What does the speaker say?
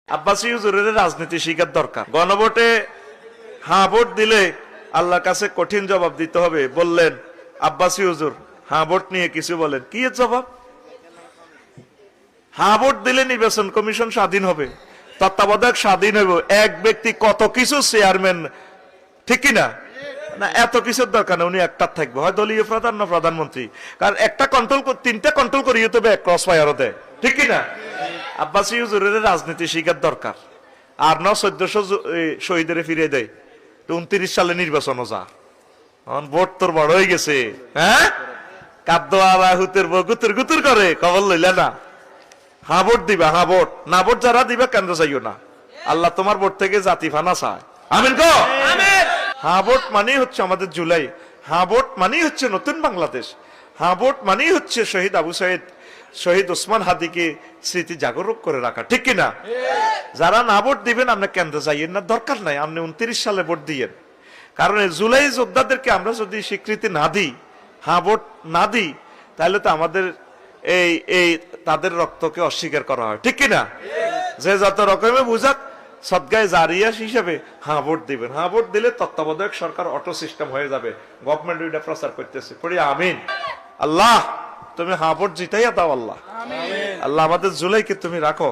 আব্বাসী হুজুরের রাজনীতি শিখার দরকার। গণভোটে হ্যাঁ ভোট দিলে আল্লাহর কাছে কঠিন জবাব দিতে হবে। বললেন আব্বাসী হুজুর, হ্যাঁ ভোট নিয়ে কিছু বলেন। কি এর জবাব? হ্যাঁ ভোট দিলে নির্বাচন কমিশন স্বাধীন হবে, তত্ত্বাবধায়ক স্বাধীন হবে, এক ব্যক্তি কত কিছু চেয়ারম্যান, ঠিক কিনা? না, এত কিছুর দরকার নেই, উনি একটা থাকবে, হয় দলীয় প্রধান না প্রধানমন্ত্রী। কারণ একটা কন্ট্রোল, তিনটা কন্ট্রোল করিয়ে তবে ক্রস ফায়ারও দেয়, ঠিক কিনা? আব্বাসী হুজুরের রাজনীতি শিখার দরকার। আর 1400 শহীদের ফিরে দেয় তো 29 সালে নির্বাচনও যা, ভোট তোর বড় হয়ে গেছে। হ্যাঁ, কাদ্দোয়ারা হুতের গুতুর গুতুর করে, খবর লইলে না। হ্যাঁ ভোট দিবা, হ্যাঁ ভোট, না ভোট যারা দিবা কেন্দ্র যাইও না। আল্লাহ তোমার ভোট থেকে জাতি ফানা চায়। আমিন গো। হ্যাঁ ভোট মানেই হচ্ছে আমাদের জুলাই, হ্যাঁ ভোট মানেই হচ্ছে নতুন বাংলাদেশ, হ্যাঁ ভোট মানেই হচ্ছে শহীদ আবু সাইদ, শহীদ ওসমান হাদিকে স্মৃতি জাগরুক করে রাখা, ঠিক কিনা? যারা না ভোট দিবেন আপনি কেন্দ্রে যাইয়েন না, দরকার নাই, আপনি 29 সালে ভোট দিয়েন। কারণ জুলাই যোদ্ধাদেরকে আমরা যদি স্বীকৃতি না দিই, হ্যাঁ ভোট না দিই, তাহলে তো আমাদের এই এই তাদের রক্তকে অস্বীকার করা হয়, ঠিক কিনা? যে যত রকমের বুঝাক সদগায়ে জারিয়া হিসেবে হ্যাঁ ভোট দিবেন। হ্যাঁ ভোট দিলে তত্ত্বাবধায়ক সরকার অটো সিস্টেম হয়ে যাবে। গভর্নমেন্ট এটা প্রচার করতেছে, পড়ি আমিন। আল্লাহ তুমি হ্যাঁ ভোট জিতাইয়া দাও। আল্লাহ, আল্লাহ আমাদের জুলাইকে তুমি রাখো।